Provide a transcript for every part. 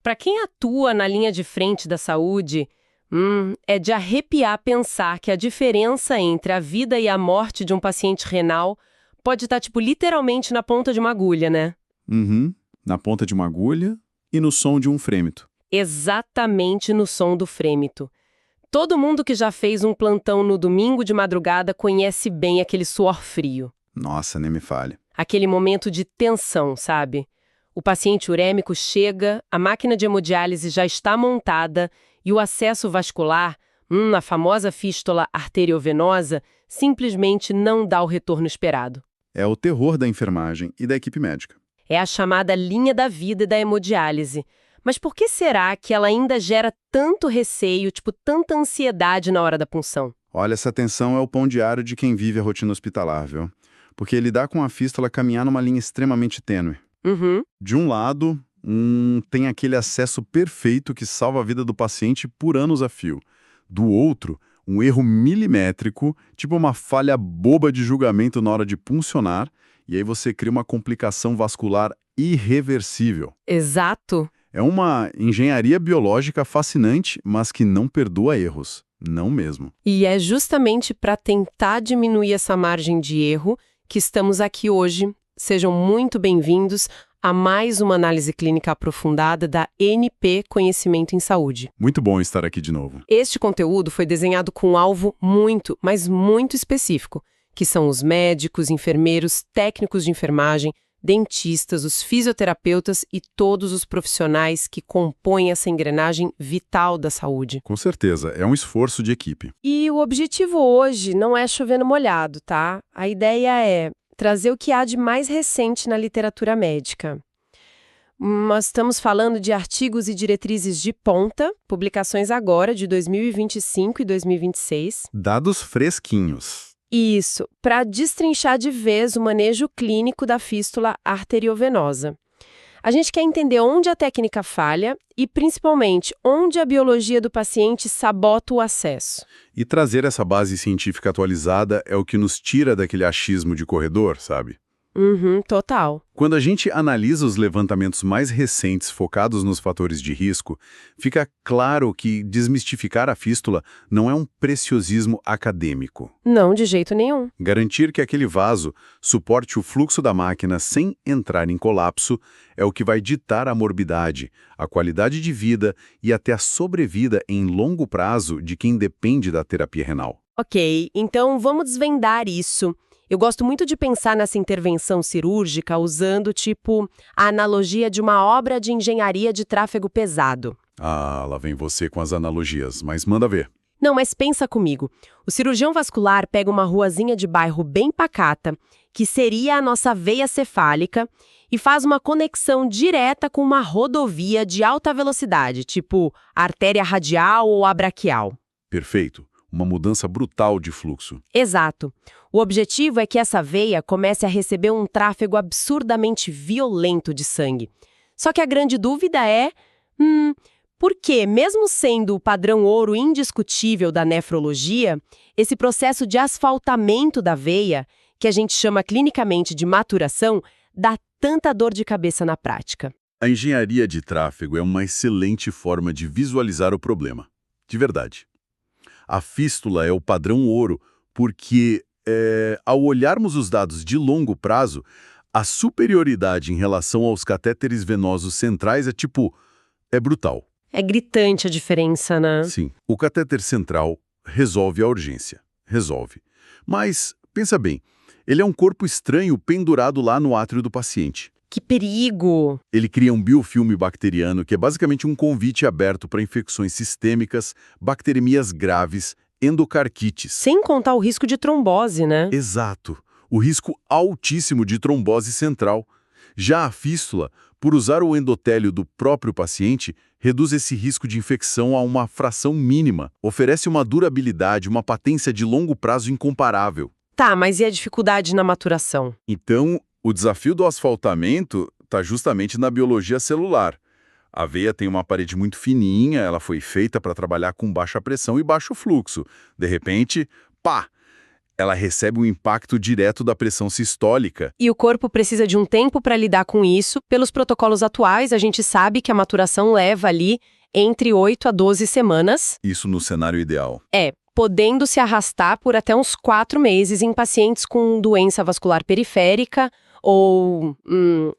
para quem atua na linha de frente da saúde, é de arrepiar pensar que a diferença entre a vida e a morte de um paciente renal pode estar, tipo, literalmente na ponta de uma agulha, né? Uhum, na ponta de uma agulha e no som de um frêmito. Exatamente no som do frêmito. Todo mundo que já fez um plantão no domingo de madrugada conhece bem aquele suor frio. Nossa, nem me fale. Aquele momento de tensão, sabe? O paciente urêmico chega, a máquina de hemodiálise já está montada e o acesso vascular, a famosa fístula arteriovenosa, simplesmente não dá o retorno esperado. É o terror da enfermagem e da equipe médica. É a chamada linha da vida da hemodiálise. Mas por que será que ela ainda gera tanto receio, tanta ansiedade na hora da punção? Olha, essa tensão é o pão diário de quem vive a rotina hospitalar, viu? Porque lidar com a fístula caminhar numa linha extremamente tênue. Uhum. De um lado, tem aquele acesso perfeito que salva a vida do paciente por anos a fio. Do outro, um erro milimétrico, tipo uma falha boba de julgamento na hora de puncionar, e aí você cria uma complicação vascular irreversível. Exato. É uma engenharia biológica fascinante, mas que não perdoa erros. Não mesmo. E é justamente para tentar diminuir essa margem de erro que estamos aqui hoje. Sejam muito bem-vindos a mais uma análise clínica aprofundada da NP Conhecimento em Saúde. Muito bom estar aqui de novo. Este conteúdo foi desenhado com um alvo muito, mas muito específico, que são os médicos, enfermeiros, técnicos de enfermagem, dentistas, os fisioterapeutas e todos os profissionais que compõem essa engrenagem vital da saúde. Com certeza, é um esforço de equipe. E o objetivo hoje não é chover no molhado, tá? A ideia é trazer o que há de mais recente na literatura médica. Nós estamos falando de artigos e diretrizes de ponta, publicações agora de 2025 e 2026. Dados fresquinhos. Isso, para destrinchar de vez o manejo clínico da fístula arteriovenosa. A gente quer entender onde a técnica falha e, principalmente, onde a biologia do paciente sabota o acesso. E trazer essa base científica atualizada é o que nos tira daquele achismo de corredor, sabe? Total. Quando a gente analisa os levantamentos mais recentes focados nos fatores de risco, fica claro que desmistificar a fístula não é um preciosismo acadêmico. Não, de jeito nenhum. Garantir que aquele vaso suporte o fluxo da máquina sem entrar em colapso é o que vai ditar a morbidade, a qualidade de vida e até a sobrevida em longo prazo de quem depende da terapia renal. Ok, então vamos desvendar isso. Eu gosto muito de pensar nessa intervenção cirúrgica usando, a analogia de uma obra de engenharia de tráfego pesado. Ah, lá vem você com as analogias, mas manda ver. Não, mas pensa comigo. O cirurgião vascular pega uma ruazinha de bairro bem pacata, que seria a nossa veia cefálica, e faz uma conexão direta com uma rodovia de alta velocidade, tipo artéria radial ou a braquial. Perfeito. Uma mudança brutal de fluxo. Exato. O objetivo é que essa veia comece a receber um tráfego absurdamente violento de sangue. Só que a grande dúvida é, por que, mesmo sendo o padrão ouro indiscutível da nefrologia, esse processo de asfaltamento da veia, que a gente chama clinicamente de maturação, dá tanta dor de cabeça na prática? A engenharia de tráfego é uma excelente forma de visualizar o problema. De verdade. A fístula é o padrão ouro, porque, ao olharmos os dados de longo prazo, a superioridade em relação aos catéteres venosos centrais é brutal. É gritante a diferença, né? Sim. O catéter central resolve a urgência. Resolve. Mas, pensa bem, ele é um corpo estranho pendurado lá no átrio do paciente. Que perigo! Ele cria um biofilme bacteriano que é basicamente um convite aberto para infecções sistêmicas, bacteremias graves, endocardites. Sem contar o risco de trombose, né? Exato. O risco altíssimo de trombose central. Já a fístula, por usar o endotélio do próprio paciente, reduz esse risco de infecção a uma fração mínima. Oferece uma durabilidade, uma patência de longo prazo incomparável. Tá, mas e a dificuldade na maturação? Então, o desafio do asfaltamento está justamente na biologia celular. A veia tem uma parede muito fininha, ela foi feita para trabalhar com baixa pressão e baixo fluxo. De repente, pá! Ela recebe um impacto direto da pressão sistólica. E o corpo precisa de um tempo para lidar com isso. Pelos protocolos atuais, a gente sabe que a maturação leva ali entre 8 a 12 semanas. Isso no cenário ideal. Podendo se arrastar por até uns 4 meses em pacientes com doença vascular periférica ou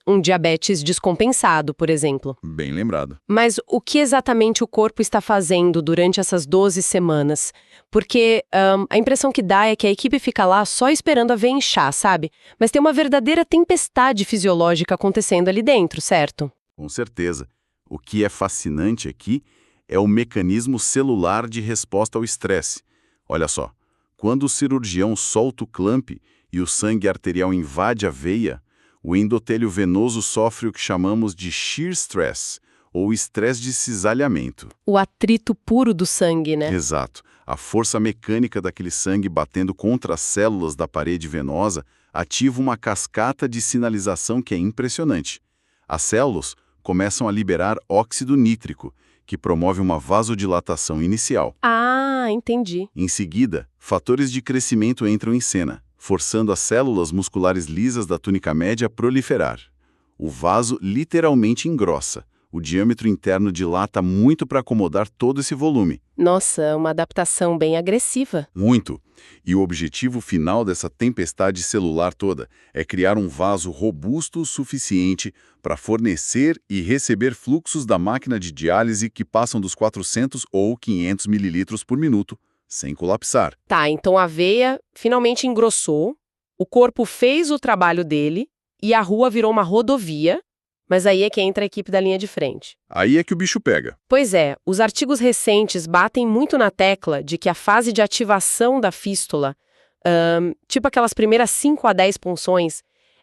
um diabetes descompensado, por exemplo. Bem lembrado. Mas o que exatamente o corpo está fazendo durante essas 12 semanas? Porque a impressão que dá é que a equipe fica lá só esperando a veia inchar, sabe? Mas tem uma verdadeira tempestade fisiológica acontecendo ali dentro, certo? Com certeza. O que é fascinante aqui é o mecanismo celular de resposta ao estresse. Olha só, quando o cirurgião solta o clamp e o sangue arterial invade a veia, o endotélio venoso sofre o que chamamos de shear stress, ou estresse de cisalhamento. O atrito puro do sangue, né? Exato. A força mecânica daquele sangue batendo contra as células da parede venosa ativa uma cascata de sinalização que é impressionante. As células começam a liberar óxido nítrico, que promove uma vasodilatação inicial. Ah, entendi. Em seguida, fatores de crescimento entram em cena, forçando as células musculares lisas da túnica média a proliferar. O vaso literalmente engrossa. O diâmetro interno dilata muito para acomodar todo esse volume. Nossa, uma adaptação bem agressiva. Muito. E o objetivo final dessa tempestade celular toda é criar um vaso robusto o suficiente para fornecer e receber fluxos da máquina de diálise que passam dos 400 ou 500 mililitros por minuto, sem colapsar. Tá, então a veia finalmente engrossou, o corpo fez o trabalho dele e a rua virou uma rodovia, mas aí é que entra a equipe da linha de frente. Aí é que o bicho pega. Pois é, os artigos recentes batem muito na tecla de que a fase de ativação da fístula, tipo aquelas primeiras 5 a 10 punções,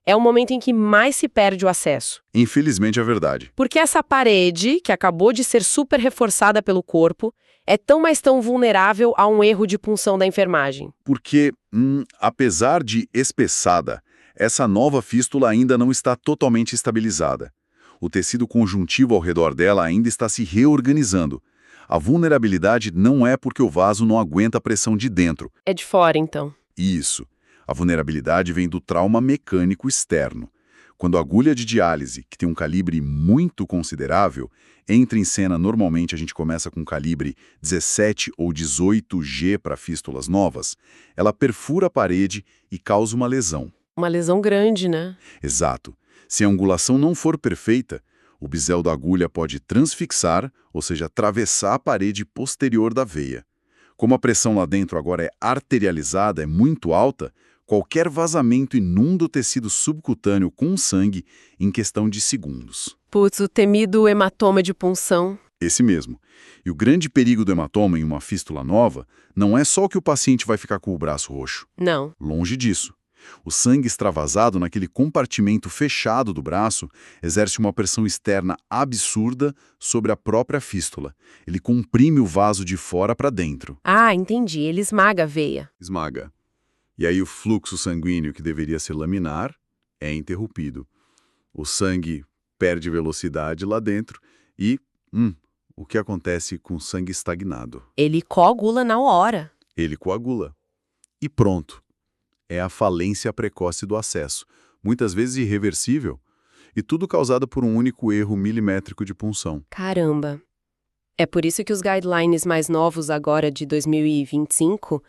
é o momento em que mais se perde o acesso. Infelizmente é verdade. Porque essa parede, que acabou de ser super reforçada pelo corpo, é tão vulnerável a um erro de punção da enfermagem. Porque, apesar de espessada, essa nova fístula ainda não está totalmente estabilizada. O tecido conjuntivo ao redor dela ainda está se reorganizando. A vulnerabilidade não é porque o vaso não aguenta a pressão de dentro. É de fora, então. Isso. A vulnerabilidade vem do trauma mecânico externo. Quando a agulha de diálise, que tem um calibre muito considerável, entra em cena, normalmente a gente começa com calibre 17 ou 18G para fístulas novas, ela perfura a parede e causa uma lesão. Uma lesão grande, né? Exato. Se a angulação não for perfeita, o bisel da agulha pode transfixar, ou seja, atravessar a parede posterior da veia. Como a pressão lá dentro agora é arterializada, é muito alta, qualquer vazamento inunda o tecido subcutâneo com sangue em questão de segundos. Putz, o temido hematoma de punção. Esse mesmo. E o grande perigo do hematoma em uma fístula nova não é só que o paciente vai ficar com o braço roxo. Não. Longe disso. O sangue extravasado naquele compartimento fechado do braço exerce uma pressão externa absurda sobre a própria fístula. Ele comprime o vaso de fora para dentro. Ah, entendi. Ele esmaga a veia. Esmaga. E aí o fluxo sanguíneo, que deveria ser laminar, é interrompido. O sangue perde velocidade lá dentro e, o que acontece com o sangue estagnado? Ele coagula na hora. Ele coagula. E pronto. É a falência precoce do acesso, muitas vezes irreversível, e tudo causado por um único erro milimétrico de punção. Caramba. É por isso que os guidelines mais novos agora, de 2025,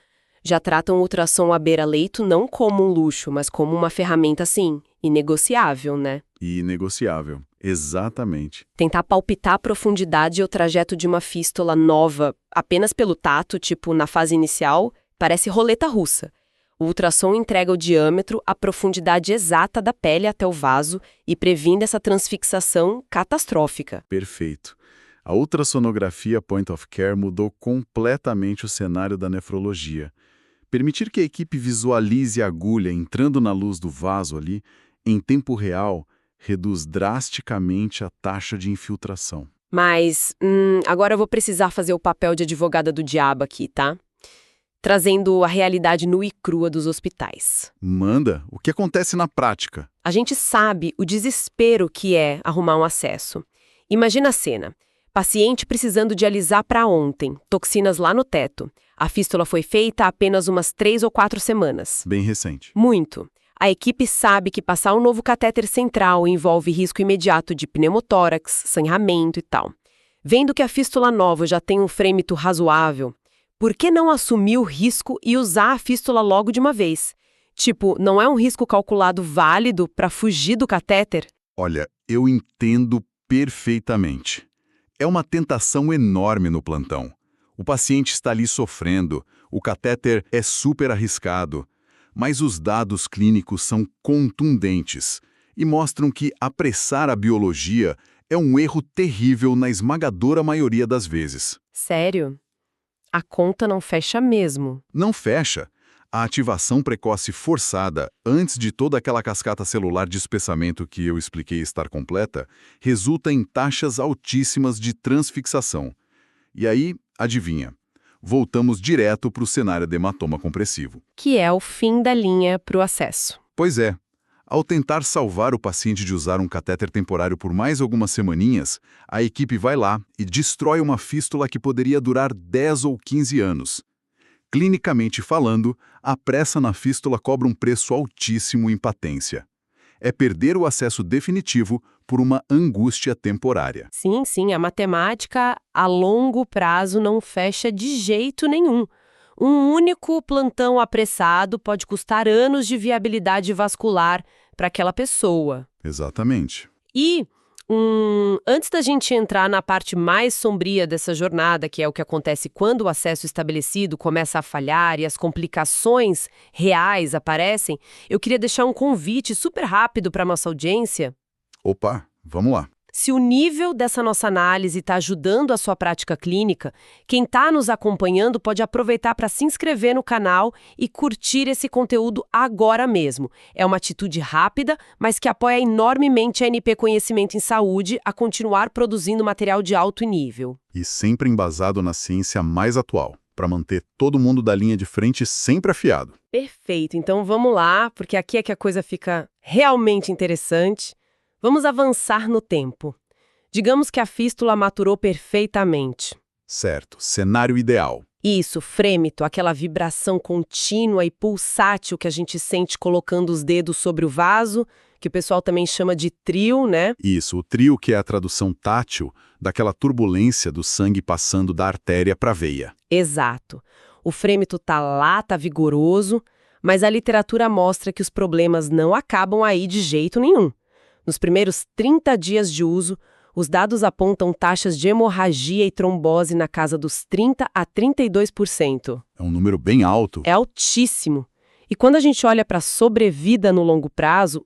já tratam o ultrassom à beira-leito não como um luxo, mas como uma ferramenta, assim, inegociável, né? Inegociável. Exatamente. Tentar palpitar a profundidade e o trajeto de uma fístula nova apenas pelo tato, tipo na fase inicial, parece roleta russa. O ultrassom entrega o diâmetro, a profundidade exata da pele até o vaso e previne essa transfixação catastrófica. Perfeito. A ultrassonografia point of care mudou completamente o cenário da nefrologia. Permitir que a equipe visualize a agulha entrando na luz do vaso ali, em tempo real, reduz drasticamente a taxa de infiltração. Mas, agora eu vou precisar fazer o papel de advogada do diabo aqui, tá? Trazendo a realidade nua e crua dos hospitais. Manda. O que acontece na prática? A gente sabe o desespero que é arrumar um acesso. Imagina a cena. Paciente precisando dialisar para ontem, toxinas lá no teto. A fístula foi feita há apenas umas 3 ou 4 semanas. Bem recente. Muito. A equipe sabe que passar um novo catéter central envolve risco imediato de pneumotórax, sangramento e tal. Vendo que a fístula nova já tem um frêmito razoável, por que não assumir o risco e usar a fístula logo de uma vez? Tipo, não é um risco calculado válido para fugir do catéter? Olha, eu entendo perfeitamente. É uma tentação enorme no plantão. O paciente está ali sofrendo, o catéter é super arriscado, mas os dados clínicos são contundentes e mostram que apressar a biologia é um erro terrível na esmagadora maioria das vezes. Sério? A conta não fecha mesmo. Não fecha. A ativação precoce forçada, antes de toda aquela cascata celular de espessamento que eu expliquei estar completa, resulta em taxas altíssimas de transfixação. E aí, adivinha, voltamos direto para o cenário de hematoma compressivo. Que é o fim da linha para o acesso. Pois é. Ao tentar salvar o paciente de usar um catéter temporário por mais algumas semaninhas, a equipe vai lá e destrói uma fístula que poderia durar 10 ou 15 anos. Clinicamente falando, a pressa na fístula cobra um preço altíssimo em patência. É perder o acesso definitivo por uma angústia temporária. Sim, a matemática a longo prazo não fecha de jeito nenhum. Um único plantão apressado pode custar anos de viabilidade vascular para aquela pessoa. Exatamente. E, antes da gente entrar na parte mais sombria dessa jornada, que é o que acontece quando o acesso estabelecido começa a falhar e as complicações reais aparecem, eu queria deixar um convite super rápido para a nossa audiência. Opa, vamos lá. Se o nível dessa nossa análise está ajudando a sua prática clínica, quem está nos acompanhando pode aproveitar para se inscrever no canal e curtir esse conteúdo agora mesmo. É uma atitude rápida, mas que apoia enormemente a NP Conhecimento em Saúde a continuar produzindo material de alto nível. E sempre embasado na ciência mais atual, para manter todo mundo da linha de frente sempre afiado. Perfeito, então vamos lá, porque aqui é que a coisa fica realmente interessante. Vamos avançar no tempo. Digamos que a fístula maturou perfeitamente. Certo, cenário ideal. Isso, frêmito, aquela vibração contínua e pulsátil que a gente sente colocando os dedos sobre o vaso, que o pessoal também chama de trio, né? Isso, o trio que é a tradução tátil daquela turbulência do sangue passando da artéria para a veia. Exato. O frêmito tá lá, tá vigoroso, mas a literatura mostra que os problemas não acabam aí de jeito nenhum. Nos primeiros 30 dias de uso, os dados apontam taxas de hemorragia e trombose na casa dos 30% a 32%. É um número bem alto. É altíssimo. E quando a gente olha para a sobrevida no longo prazo,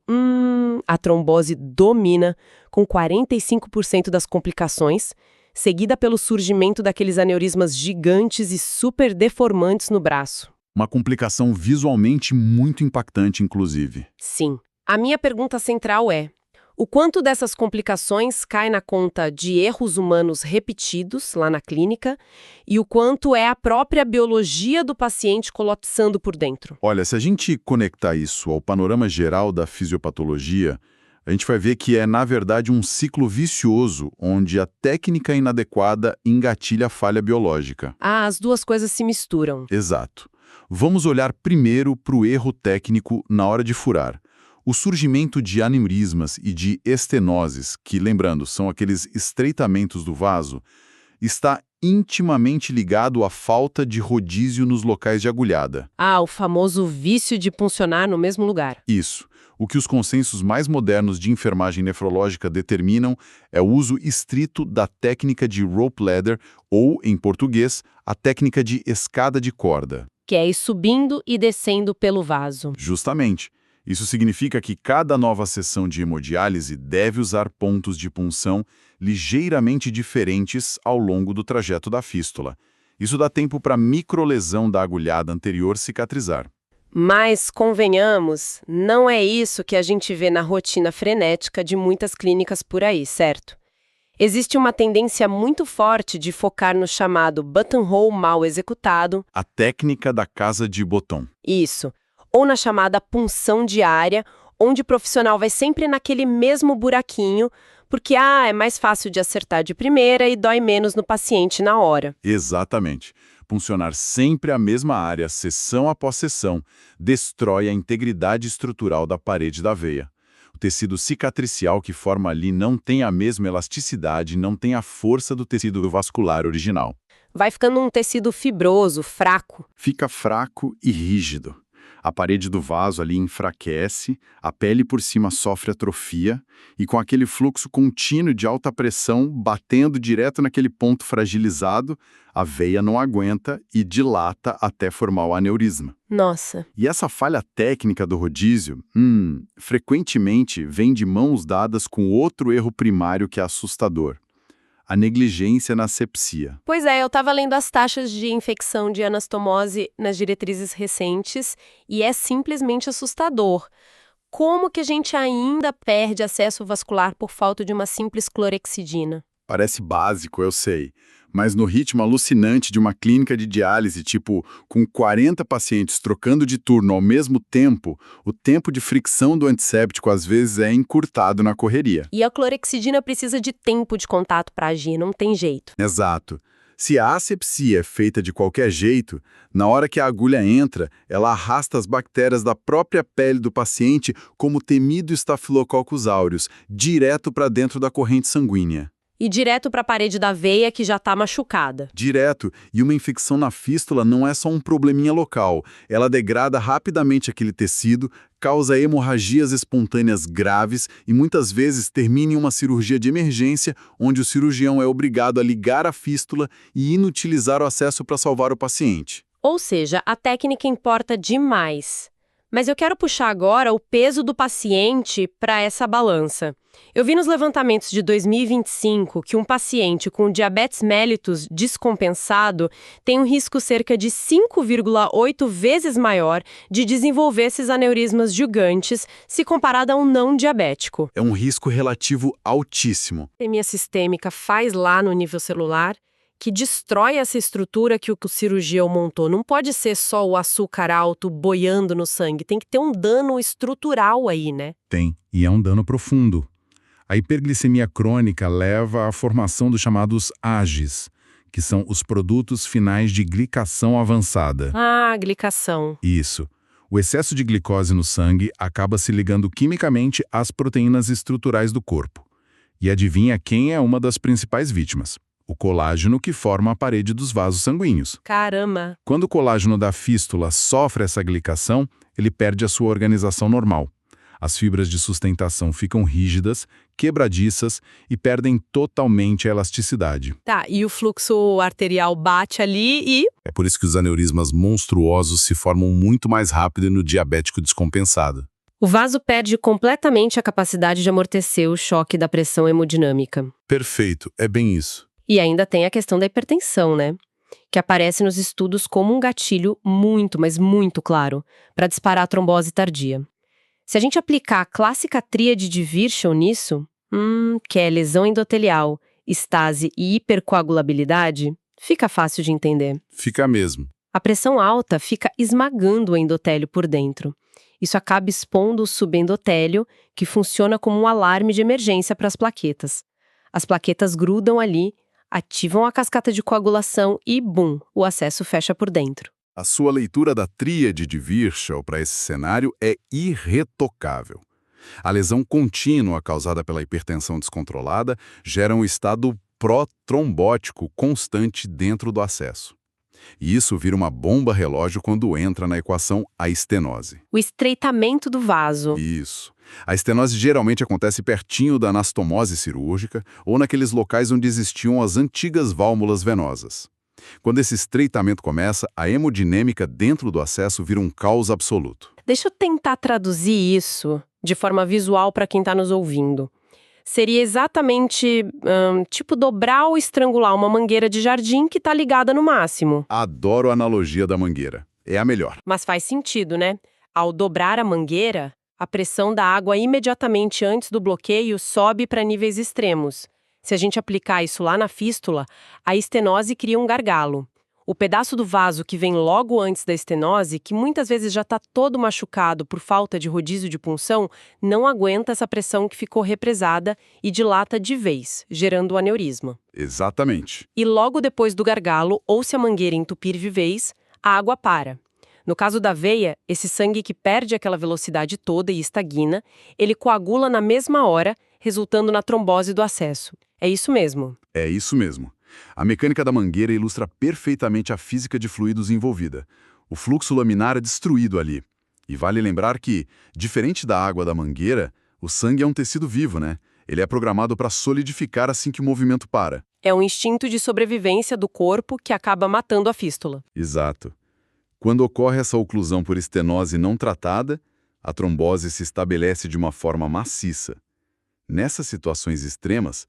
a trombose domina, com 45% das complicações, seguida pelo surgimento daqueles aneurismas gigantes e super deformantes no braço. Uma complicação visualmente muito impactante, inclusive. Sim. A minha pergunta central é: o quanto dessas complicações cai na conta de erros humanos repetidos lá na clínica e o quanto é a própria biologia do paciente colapsando por dentro? Olha, se a gente conectar isso ao panorama geral da fisiopatologia, a gente vai ver que é, na verdade, um ciclo vicioso onde a técnica inadequada engatilha a falha biológica. Ah, as duas coisas se misturam. Exato. Vamos olhar primeiro para o erro técnico na hora de furar. O surgimento de aneurismas e de estenoses, que, lembrando, são aqueles estreitamentos do vaso, está intimamente ligado à falta de rodízio nos locais de agulhada. Ah, o famoso vício de puncionar no mesmo lugar. Isso. O que os consensos mais modernos de enfermagem nefrológica determinam é o uso estrito da técnica de rope ladder, ou, em português, a técnica de escada de corda. Que é ir subindo e descendo pelo vaso. Justamente. Isso significa que cada nova sessão de hemodiálise deve usar pontos de punção ligeiramente diferentes ao longo do trajeto da fístula. Isso dá tempo para a microlesão da agulhada anterior cicatrizar. Mas, convenhamos, não é isso que a gente vê na rotina frenética de muitas clínicas por aí, certo? Existe uma tendência muito forte de focar no chamado buttonhole mal executado. A técnica da casa de botão. Isso. Ou na chamada punção diária, onde o profissional vai sempre naquele mesmo buraquinho, porque é mais fácil de acertar de primeira e dói menos no paciente na hora. Exatamente. Puncionar sempre a mesma área, seção após seção, destrói a integridade estrutural da parede da veia. O tecido cicatricial que forma ali não tem a mesma elasticidade, não tem a força do tecido vascular original. Vai ficando um tecido fibroso, fraco. Fica fraco e rígido. A parede do vaso ali enfraquece, a pele por cima sofre atrofia e com aquele fluxo contínuo de alta pressão batendo direto naquele ponto fragilizado, a veia não aguenta e dilata até formar o aneurisma. Nossa. E essa falha técnica do rodízio, frequentemente vem de mãos dadas com outro erro primário que é assustador: a negligência na asepsia. Pois é, eu estava lendo as taxas de infecção de anastomose nas diretrizes recentes e é simplesmente assustador. Como que a gente ainda perde acesso vascular por falta de uma simples clorexidina? Parece básico, eu sei, mas no ritmo alucinante de uma clínica de diálise, tipo, com 40 pacientes trocando de turno ao mesmo tempo, o tempo de fricção do antisséptico às vezes é encurtado na correria. E a clorexidina precisa de tempo de contato para agir, não tem jeito. Exato. Se a asepsia é feita de qualquer jeito, na hora que a agulha entra, ela arrasta as bactérias da própria pele do paciente, como o temido Staphylococcus aureus, direto para dentro da corrente sanguínea. E direto para a parede da veia que já está machucada. Direto, e uma infecção na fístula não é só um probleminha local, ela degrada rapidamente aquele tecido, causa hemorragias espontâneas graves e muitas vezes termina em uma cirurgia de emergência, onde o cirurgião é obrigado a ligar a fístula e inutilizar o acesso para salvar o paciente. Ou seja, a técnica importa demais. Mas eu quero puxar agora o peso do paciente para essa balança. Eu vi nos levantamentos de 2025 que um paciente com diabetes mellitus descompensado tem um risco cerca de 5,8 vezes maior de desenvolver esses aneurismas gigantes se comparado a um não diabético. É um risco relativo altíssimo. A anemia sistêmica faz lá no nível celular que destrói essa estrutura que o cirurgião montou. Não pode ser só o açúcar alto boiando no sangue, tem que ter um dano estrutural aí, né? Tem, e é um dano profundo. A hiperglicemia crônica leva à formação dos chamados AGEs, que são os produtos finais de glicação avançada. Glicação. Isso. O excesso de glicose no sangue acaba se ligando quimicamente às proteínas estruturais do corpo. E adivinha quem é uma das principais vítimas? O colágeno que forma a parede dos vasos sanguíneos. Caramba! Quando o colágeno da fístula sofre essa glicação, ele perde a sua organização normal. As fibras de sustentação ficam rígidas, quebradiças e perdem totalmente a elasticidade. Tá, e o fluxo arterial bate ali e... É por isso que os aneurismas monstruosos se formam muito mais rápido no diabético descompensado. O vaso perde completamente a capacidade de amortecer o choque da pressão hemodinâmica. Perfeito, é bem isso. E ainda tem a questão da hipertensão, né? Que aparece nos estudos como um gatilho muito, mas muito claro para disparar a trombose tardia. Se a gente aplicar a clássica tríade de Virchow nisso, que é lesão endotelial, estase e hipercoagulabilidade, fica fácil de entender. Fica mesmo. A pressão alta fica esmagando o endotélio por dentro. Isso acaba expondo o subendotélio, que funciona como um alarme de emergência para as plaquetas. As plaquetas grudam ali, ativam a cascata de coagulação e, bum, o acesso fecha por dentro. A sua leitura da tríade de Virchow para esse cenário é irretocável. A lesão contínua causada pela hipertensão descontrolada gera um estado pró-trombótico constante dentro do acesso. E isso vira uma bomba relógio quando entra na equação a estenose. O estreitamento do vaso. Isso. A estenose geralmente acontece pertinho da anastomose cirúrgica ou naqueles locais onde existiam as antigas válvulas venosas. Quando esse estreitamento começa, a hemodinâmica dentro do acesso vira um caos absoluto. Deixa eu tentar traduzir isso de forma visual para quem está nos ouvindo. Seria exatamente, tipo dobrar ou estrangular uma mangueira de jardim que está ligada no máximo. Adoro a analogia da mangueira. É a melhor. Mas faz sentido, né? Ao dobrar a mangueira, a pressão da água imediatamente antes do bloqueio sobe para níveis extremos. Se a gente aplicar isso lá na fístula, a estenose cria um gargalo. O pedaço do vaso que vem logo antes da estenose, que muitas vezes já está todo machucado por falta de rodízio de punção, não aguenta essa pressão que ficou represada e dilata de vez, gerando o aneurisma. Exatamente. E logo depois do gargalo, ou se a mangueira entupir de vez, a água para. No caso da veia, esse sangue que perde aquela velocidade toda e estagna, ele coagula na mesma hora, resultando na trombose do acesso. É isso mesmo. É isso mesmo. A mecânica da mangueira ilustra perfeitamente a física de fluidos envolvida. O fluxo laminar é destruído ali. E vale lembrar que, diferente da água da mangueira, o sangue é um tecido vivo, né? Ele é programado para solidificar assim que o movimento para. É um instinto de sobrevivência do corpo que acaba matando a fístula. Exato. Quando ocorre essa oclusão por estenose não tratada, a trombose se estabelece de uma forma maciça. Nessas situações extremas,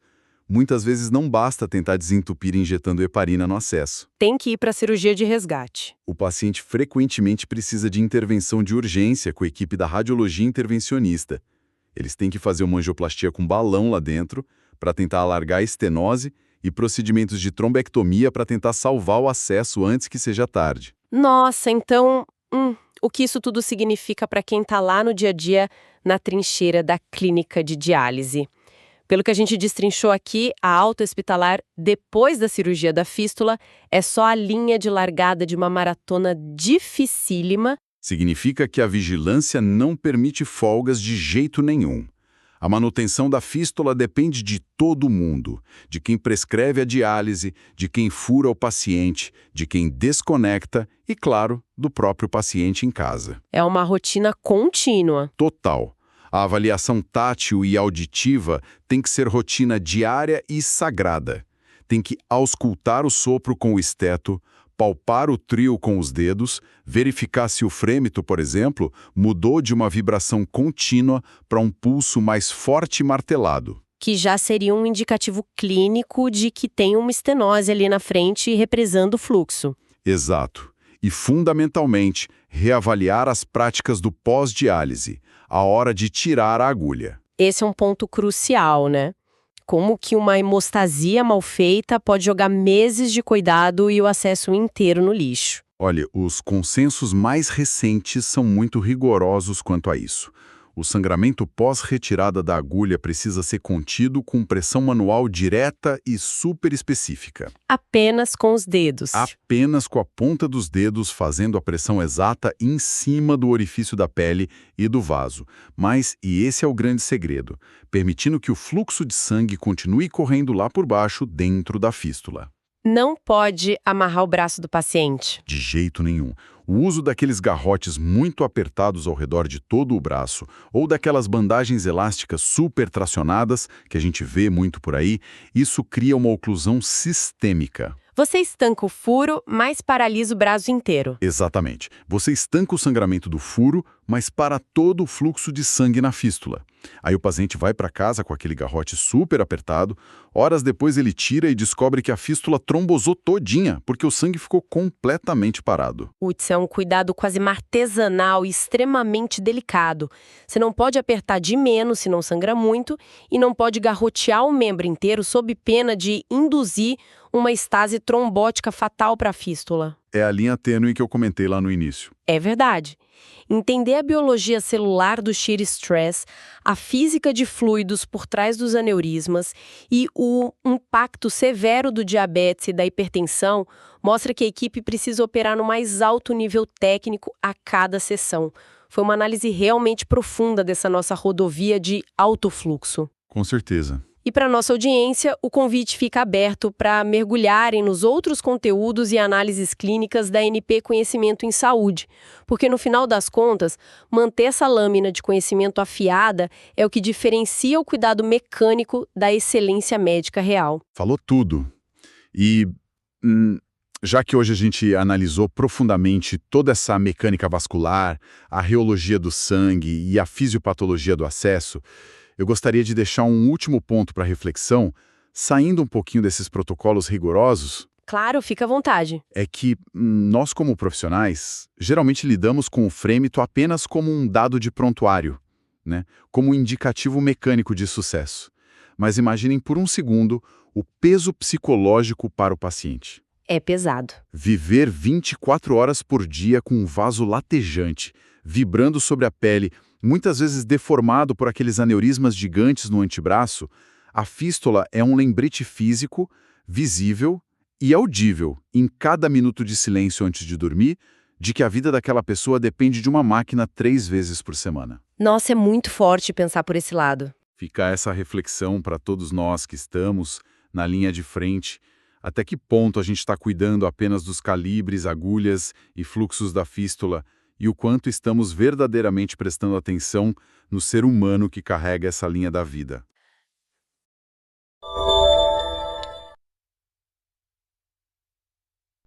muitas vezes não basta tentar desentupir injetando heparina no acesso. Tem que ir para a cirurgia de resgate. O paciente frequentemente precisa de intervenção de urgência com a equipe da radiologia intervencionista. Eles têm que fazer uma angioplastia com balão lá dentro para tentar alargar a estenose e procedimentos de trombectomia para tentar salvar o acesso antes que seja tarde. Nossa, então, o que isso tudo significa para quem está lá no dia a dia na trincheira da clínica de diálise? Pelo que a gente destrinchou aqui, a alta hospitalar, depois da cirurgia da fístula, é só a linha de largada de uma maratona dificílima. Significa que a vigilância não permite folgas de jeito nenhum. A manutenção da fístula depende de todo mundo, de quem prescreve a diálise, de quem fura o paciente, de quem desconecta e, claro, do próprio paciente em casa. É uma rotina contínua. Total. A avaliação tátil e auditiva tem que ser rotina diária e sagrada. Tem que auscultar o sopro com o esteto, palpar o trio com os dedos, verificar se o frêmito, por exemplo, mudou de uma vibração contínua para um pulso mais forte e martelado. Que já seria um indicativo clínico de que tem uma estenose ali na frente represando o fluxo. Exato. E, fundamentalmente, reavaliar as práticas do pós-diálise, a hora de tirar a agulha. Esse é um ponto crucial, né? Como que uma hemostasia mal feita pode jogar meses de cuidado e o acesso inteiro no lixo. Olha, os consensos mais recentes são muito rigorosos quanto a isso. O sangramento pós-retirada da agulha precisa ser contido com pressão manual direta e super específica. Apenas com os dedos. Apenas com a ponta dos dedos fazendo a pressão exata em cima do orifício da pele e do vaso. Mas, e esse é o grande segredo, permitindo que o fluxo de sangue continue correndo lá por baixo dentro da fístula. Não pode amarrar o braço do paciente. De jeito nenhum. O uso daqueles garrotes muito apertados ao redor de todo o braço, ou daquelas bandagens elásticas super tracionadas, que a gente vê muito por aí, isso cria uma oclusão sistêmica. Você estanca o furo, mas paralisa o braço inteiro. Exatamente. Você estanca o sangramento do furo, mas para todo o fluxo de sangue na fístula. Aí o paciente vai para casa com aquele garrote super apertado, horas depois ele tira e descobre que a fístula trombosou todinha, porque o sangue ficou completamente parado. Putz, é um cuidado quase artesanal e extremamente delicado. Você não pode apertar de menos se não sangra muito e não pode garrotear o membro inteiro sob pena de induzir uma estase trombótica fatal para a fístula. É a linha tênue que eu comentei lá no início. É verdade. Entender a biologia celular do shear stress, a física de fluidos por trás dos aneurismas e o impacto severo do diabetes e da hipertensão mostra que a equipe precisa operar no mais alto nível técnico a cada sessão. Foi uma análise realmente profunda dessa nossa rodovia de alto fluxo. Com certeza. E para nossa audiência, o convite fica aberto para mergulharem nos outros conteúdos e análises clínicas da NP Conhecimento em Saúde, porque no final das contas, manter essa lâmina de conhecimento afiada é o que diferencia o cuidado mecânico da excelência médica real. Falou tudo. E já que hoje a gente analisou profundamente toda essa mecânica vascular, a reologia do sangue e a fisiopatologia do acesso, eu gostaria de deixar um último ponto para reflexão, saindo um pouquinho desses protocolos rigorosos. Claro, fica à vontade. É que nós, como profissionais, geralmente lidamos com o frêmito apenas como um dado de prontuário, né? Como um indicativo mecânico de sucesso. Mas imaginem por um segundo o peso psicológico para o paciente. É pesado. Viver 24 horas por dia com um vaso latejante, vibrando sobre a pele, muitas vezes deformado por aqueles aneurismas gigantes no antebraço, a fístula é um lembrete físico, visível e audível, em cada minuto de silêncio antes de dormir, de que a vida daquela pessoa depende de uma máquina 3 vezes por semana. Nossa, é muito forte pensar por esse lado. Fica essa reflexão para todos nós que estamos na linha de frente. Até que ponto a gente está cuidando apenas dos calibres, agulhas e fluxos da fístula e o quanto estamos verdadeiramente prestando atenção no ser humano que carrega essa linha da vida.